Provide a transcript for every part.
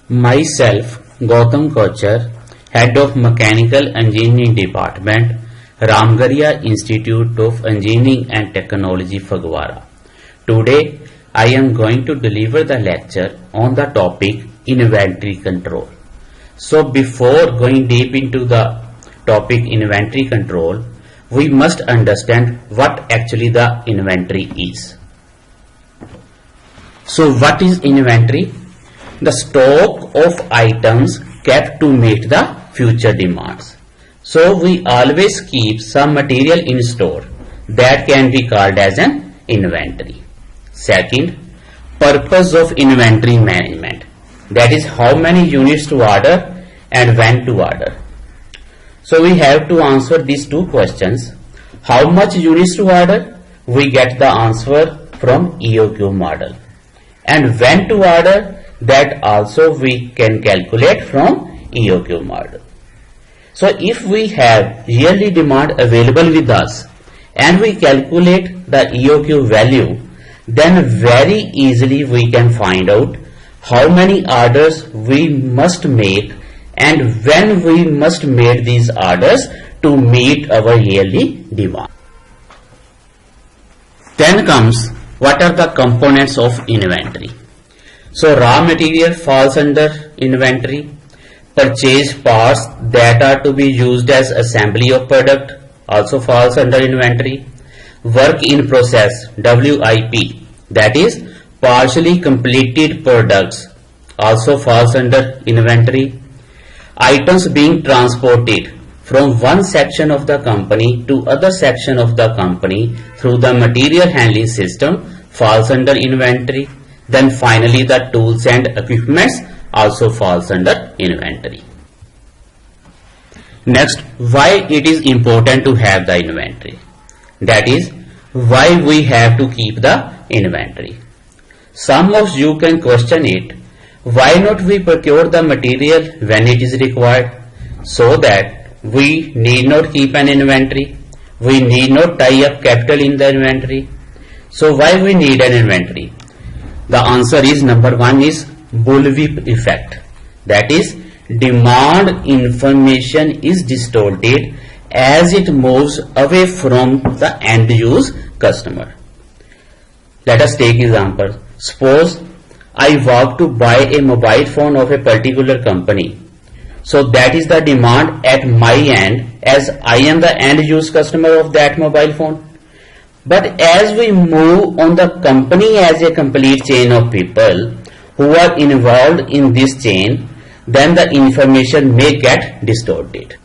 Myself, Gautam Kochar, Head of Mechanical Engineering Department, Ramgarhia Institute of Engineering and Technology, Phagwara. Today, I am going to deliver the lecture on the topic inventory control. So before going deep into the topic inventory control, we must understand what actually the inventory is. So what is inventory? The stock of items kept to meet the future demands. So we always keep some material in store that can be called as an inventory. Second, purpose of inventory management. That is how many units to order and when to order. So we have to answer these two questions. How much units to order? We get the answer from EOQ model. And when to order? That also we can calculate from EOQ model. So if we have yearly demand available with us and we calculate the EOQ value, then very easily we can find out how many orders we must make and when we must make these orders to meet our yearly demand. Then comes what are the components of inventory. So raw material falls under inventory. Purchased parts that are to be used as assembly of product also falls under inventory. Work in process, WIP, that is partially completed products, also falls under inventory. Items being transported from one section of the company to other section of the company through the material handling system falls under inventory. Then finally the tools and equipments also falls under inventory. Next, why it is important to have the inventory. That is why we have to keep the inventory. Some of you can question it. Why not we procure the material when it is required, so that we need not keep an inventory. We need not tie up capital in the inventory. So why we need an inventory? The answer is number one is bullwhip effect. That is, demand information is distorted as it moves away from the end use customer. Let us take example. Suppose I want to buy a mobile phone of a particular company. So that is the demand at my end, as I am the end use customer of that mobile phone. But as we move on, the company as a complete chain of people who are involved in this chain, then the information may get distorted.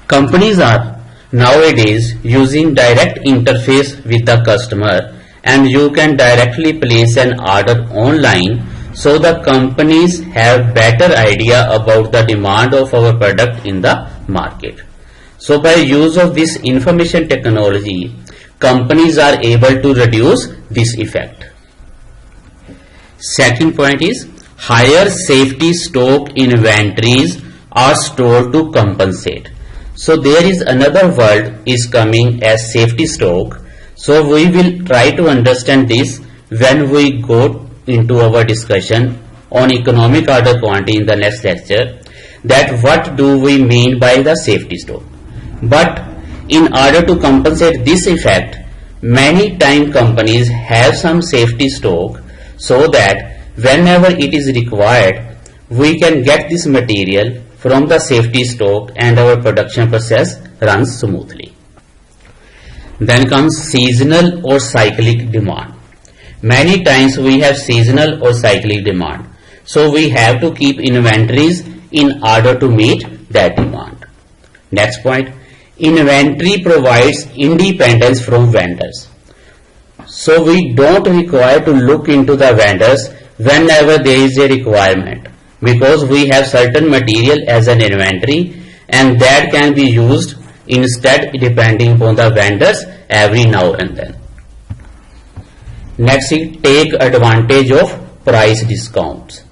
Companies are nowadays using direct interface with the customer, and you can directly place an order online, so the companies have better idea about the demand of our product in the market. So by use of this information technology, companies are able to reduce this effect. Second point is higher safety stock inventories are stored to compensate. So there is another word is coming as safety stock. So we will try to understand this when we go into our discussion on economic order quantity in the next lecture, that what do we mean by the safety stock. But in order to compensate this effect, many time companies have some safety stock so that whenever it is required, we can get this material from the safety stock and our production process runs smoothly. Then comes seasonal or cyclic demand. Many times we have seasonal or cyclic demand. So we have to keep inventories in order to meet that demand. Next point, inventory provides independence from vendors. So we don't require to look into the vendors whenever there is a requirement, because we have certain material as an inventory and that can be used instead depending upon the vendors every now and then. Next is take advantage of price discounts.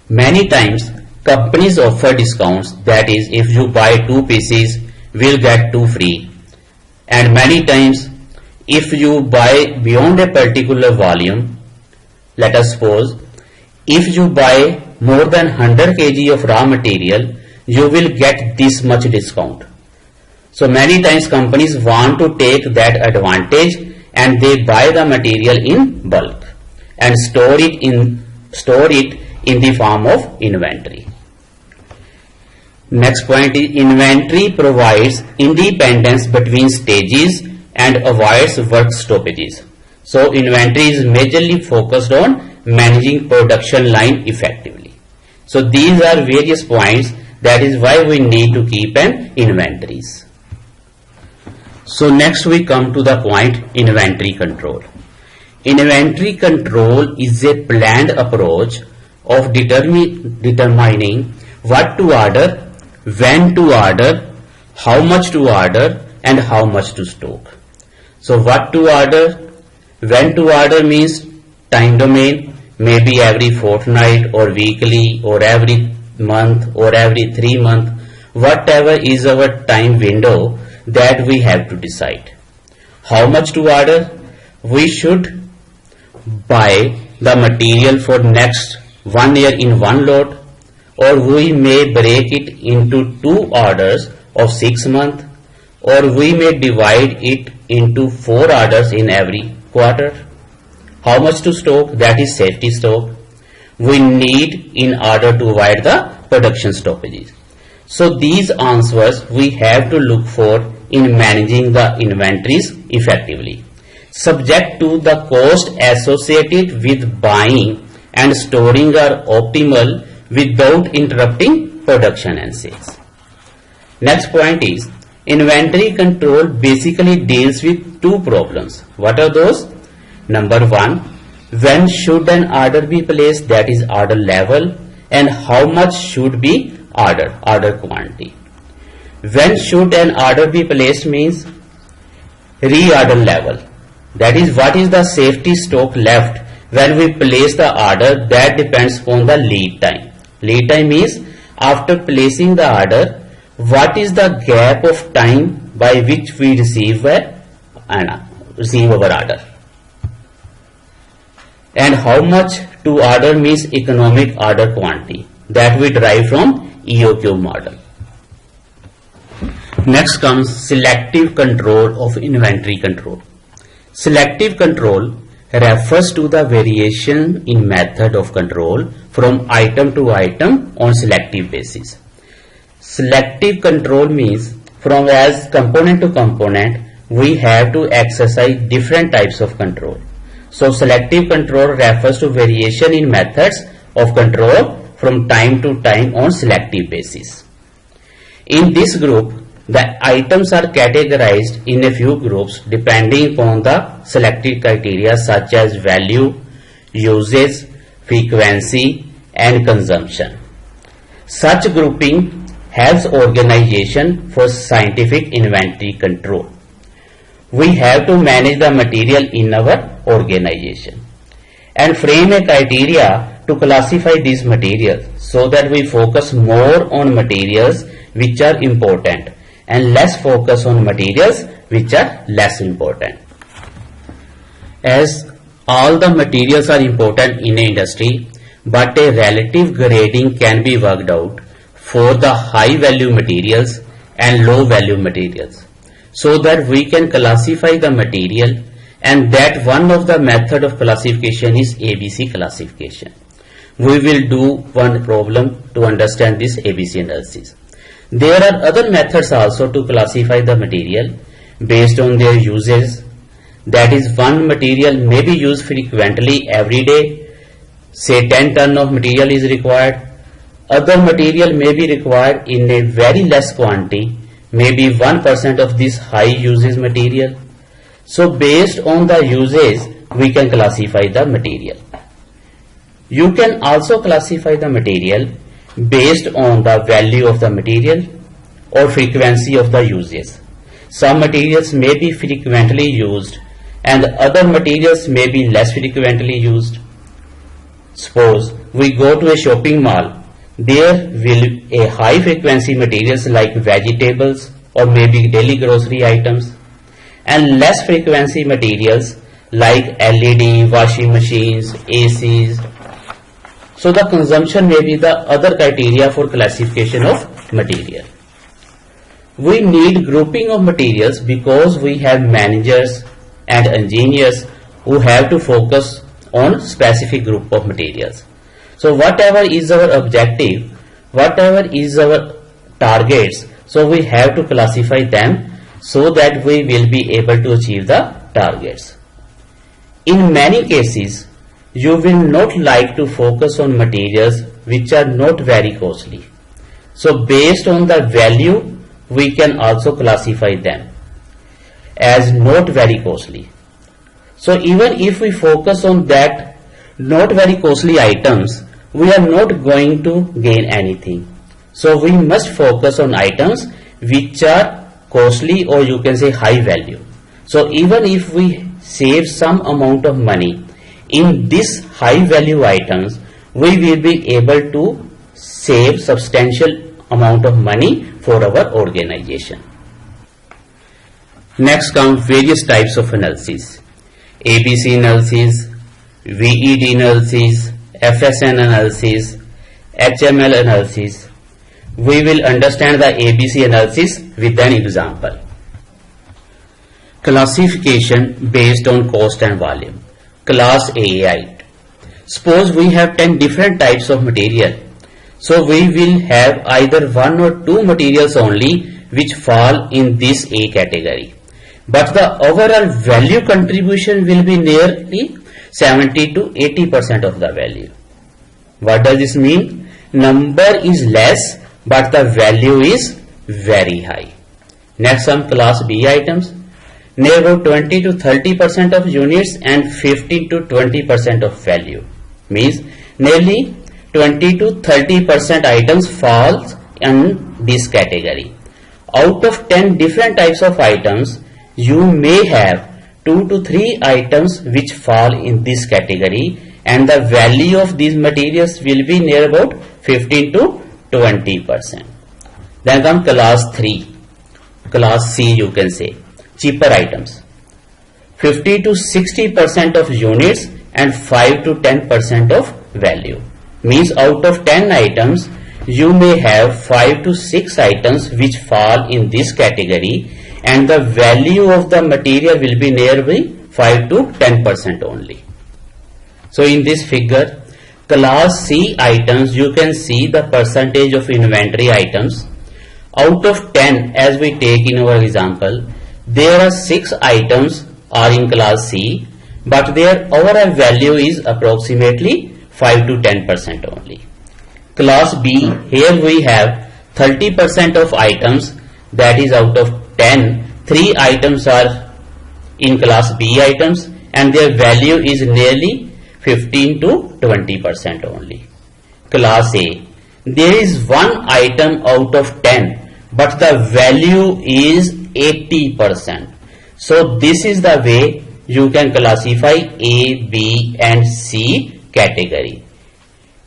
Many times companies offer discounts, that is, if you buy 2 pieces, we'll get 2 free. And many times if you buy beyond a particular volume, let us suppose if you buy more than 100 kg of raw material, you will get this much discount. So many times companies want to take that advantage and they buy the material in bulk and store it in the form of inventory. Next point is inventory provides independence between stages and avoids work stoppages. So inventory is majorly focused on managing production line effectively. So these are various points. That is why we need to keep an inventories. So next we come to the point inventory control. Inventory control is a planned approach of determining what to order, when to order, how much to order, and how much to stock. So what to order, when to order means time domain, maybe every fortnight or weekly or every month or every 3 months, whatever is our time window that we have to decide. How much to order? We should buy the material for next 1 year in one lot, or we may break it into 2 orders of 6 months, or we may divide it into 4 orders in every quarter. How much to stock? That is safety stock. We need in order to avoid the production stoppages. So these answers we have to look for in managing the inventories effectively, subject to the cost associated with buying and storing are optimal without interrupting production and sales. Next point is inventory control basically deals with 2 problems. What are those? Number 1, when should an order be placed, that is order level, and how much should be order quantity. When should an order be placed means reorder level, that is what is the safety stock left when we place the order. That depends upon the lead time. Lead time means after placing the order, what is the gap of time by which we receive our order, and how much to order means economic order quantity that we derive from EOQ model. Next comes selective control of inventory control. Selective control refers to the variation in method of control from item to item on selective basis. Selective control means from as component to component we have to exercise different types of control. So selective control refers to variation in methods of control from time to time on selective basis. In this group, the items are categorized in a few groups depending upon the selected criteria such as value, usage, frequency, and consumption. Such grouping helps organization for scientific inventory control. We have to manage the material in our organization and frame a criteria to classify these materials so that we focus more on materials which are important and less focus on materials which are less important. As all the materials are important in an industry, but a relative grading can be worked out for the high value materials and low value materials, so that we can classify the material, and that one of the method of classification is ABC classification. We will do one problem to understand this ABC analysis. There are other methods also to classify the material based on their uses. That is, one material may be used frequently every day, say 10 ton of material is required. Other material may be required in a very less quantity, maybe 1% of this high usage material. So based on the usage, we can classify the material. You can also classify the material based on the value of the material or frequency of the uses. Some materials may be frequently used and other materials may be less frequently used. Suppose we go to a shopping mall. There will a high frequency materials like vegetables or maybe daily grocery items, and less frequency materials like LED, washing machines, ACs, So the consumption may be the other criteria for classification of material. We need grouping of materials because we have managers and engineers who have to focus on specific group of materials. So whatever is our objective, whatever is our targets, so we have to classify them so that we will be able to achieve the targets. In many cases, you will not like to focus on materials which are not very costly. So based on the value, we can also classify them as not very costly. So even if we focus on that not very costly items, we are not going to gain anything. So we must focus on items which are costly, or you can say high value. So even if we save some amount of money in these high value items, we will be able to save substantial amount of money for our organization. Next comes various types of analysis. ABC analysis, VED analysis, FSN analysis, HML analysis. We will understand the ABC analysis with an example. Classification based on cost and volume. Class A. Suppose we have 10 different types of material. So we will have either one or two materials only which fall in this A category. But the overall value contribution will be nearly 70 to 80% of the value. What does this mean? Number is less, but the value is very high. Next, some class B items. Near about 20 to 30% of units and 15 to 20% of value. Means nearly 20 to 30% items falls in this category. Out of 10 different types of items, you may have 2 to 3 items which fall in this category, and the value of these materials will be near about 15 to 20%. Then come class 3, class C you can say, cheaper items. 50 to 60% of units and 5 to 10% of value. Means out of 10 items, you may have 5 to 6 items which fall in this category, and the value of the material will be nearly 5 to 10% only. So in this figure, class C items, you can see the percentage of inventory items. Out of 10, as we take in our example, there are 6 items are in class C, but their overall value is approximately 5 to 10% only. Class B, here we have 30% of items, that is out of 10, 3 items are in class B items, and their value is nearly 15 to 20% only. Class A, there is 1 item out of 10, but the value is 80%. So this is the way you can classify A, B and C category.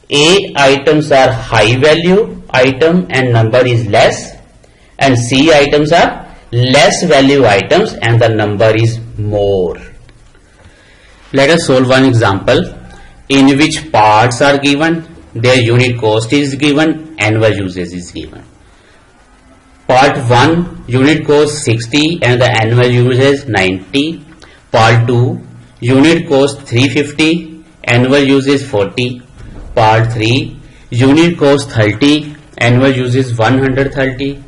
A items are high value item and number is less, and C items are less value items and the number is more. Let us solve one example in which parts are given, their unit cost is given, annual usage is given. Part 1, unit cost 60 and the annual usage 90. Part 2, unit cost 350, annual usage 40. Part 3, unit cost 30, annual usage 130.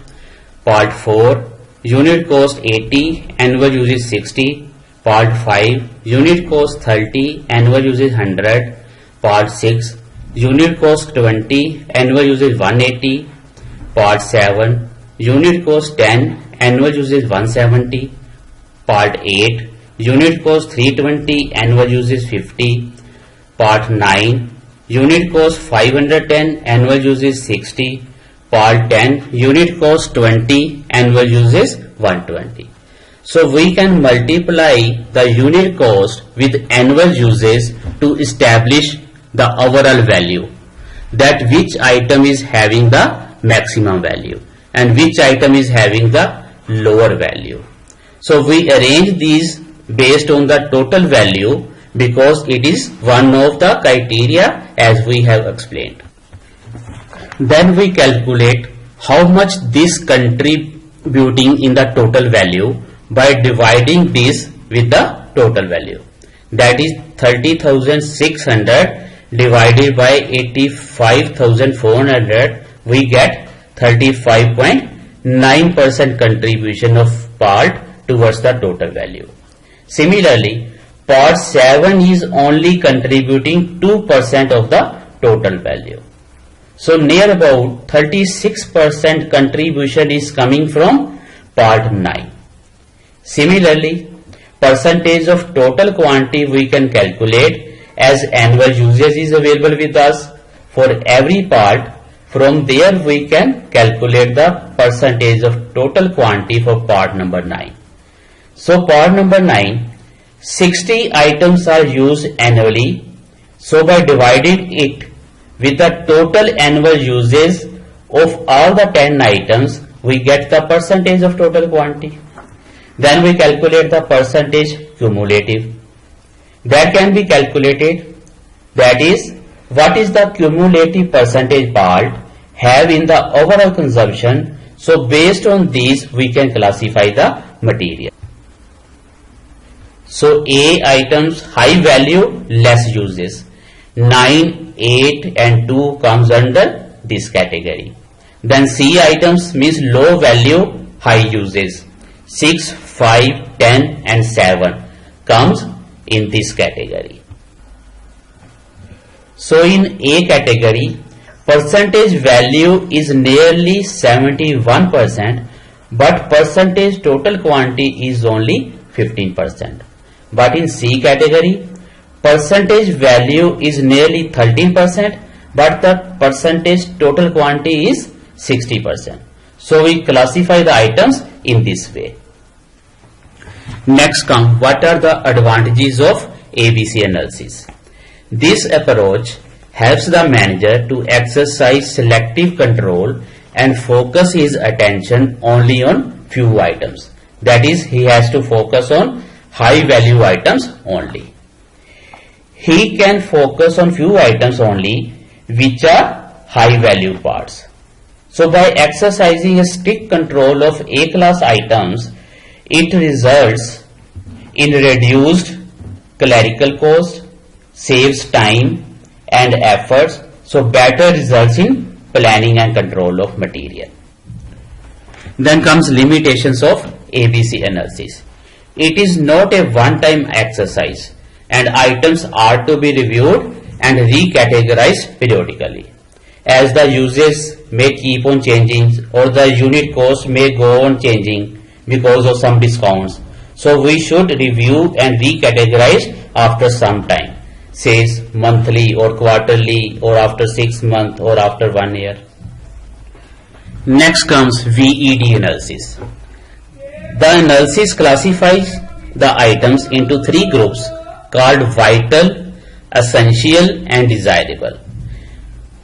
Part 4, unit cost 80, annual usage 60. Part 5, unit cost 30, annual usage 100. Part 6, unit cost 20, annual usage 180. Part 7, unit cost 10, annual usage 170. Part 8, unit cost 320, annual usage 50. Part 9, unit cost 510, annual usage 60. Part 10, unit cost 20, annual usage 120. So we can multiply the unit cost with annual usage to establish the overall value, that which item is having the maximum value and which item is having the lower value. So we arrange these based on the total value because it is one of the criteria as we have explained. Then we calculate how much this contributing in the total value by dividing this with the total value. That is 30,600 divided by 85,400, we get 35.9% contribution of part towards the total value. Similarly, part 7 is only contributing 2% of the total value. So near about 36% contribution is coming from part 9. Similarly, percentage of total quantity we can calculate as annual usage is available with us for every part. From there we can calculate the percentage of total quantity for part number 9. So part number 9, 60 items are used annually. So by dividing it with the total annual usage of all the 10 items, we get the percentage of total quantity. Then we calculate the percentage cumulative. That can be calculated, that is, what is the cumulative percentage part have in the overall consumption. So based on these we can classify the material. So A items high value less uses. 9, 8 and 2 comes under this category. Then C items means low value high uses. 6, 5, 10 and 7 comes in this category. So in A category, percentage value is nearly 71%, but percentage total quantity is only 15%. But in C category, percentage value is nearly 13%, but the percentage total quantity is 60%. So we classify the items in this way. Next come, what are the advantages of ABC analysis? This approach helps the manager to exercise selective control and focus his attention only on few items. That is, he has to focus on high value items only. He can focus on few items only which are high value parts. So by exercising a strict control of A class items, it results in reduced clerical cost, saves time and efforts, so better results in planning and control of material. Then comes limitations of ABC analysis. It is not a one-time exercise and items are to be reviewed and recategorized periodically. As the uses may keep on changing or the unit cost may go on changing because of some discounts. So we should review and recategorize after some time, says monthly or quarterly or after 6 months or after 1 year. Next comes VED analysis. The analysis classifies the items into 3 groups called vital, essential and desirable.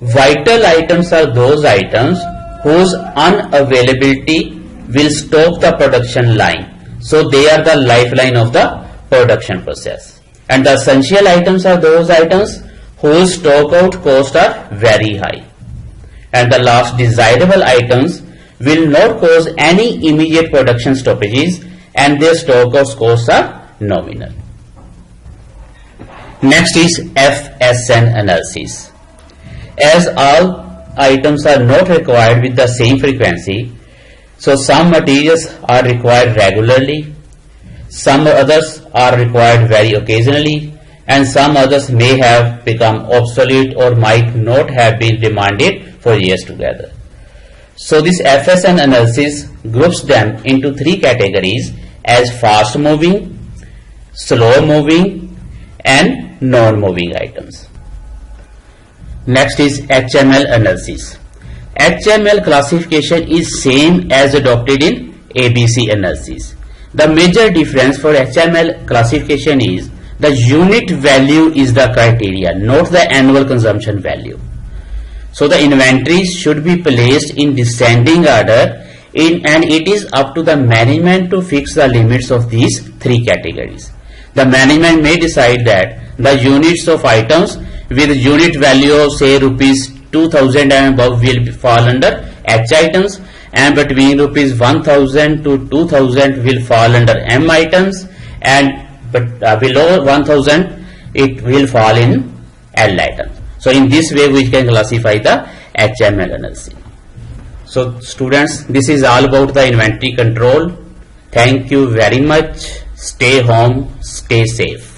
Vital items are those items whose unavailability will stop the production line. So they are the lifeline of the production process. And the essential items are those items whose stock out costs are very high. And the last, desirable items will not cause any immediate production stoppages and their stock out costs are nominal. Next is FSN analysis. As all items are not required with the same frequency, so some materials are required regularly, some others are required very occasionally, and some others may have become obsolete or might not have been demanded for years together. So this FSN analysis groups them into 3 categories as fast moving, slow moving and non-moving items. Next is HML analysis. HML classification is same as adopted in ABC analysis. The major difference for HML classification is the unit value is the criteria, not the annual consumption value. So the inventories should be placed in descending order and it is up to the management to fix the limits of these 3 categories. The management may decide that the units of items with unit value of say rupees 2000 and above will fall under H items, and between rupees 1000 to 2000 will fall under M items, and below 1000 it will fall in L items. So in this way we can classify the HML analysis. So students, this is all about the inventory control. Thank you very much. Stay home, stay safe.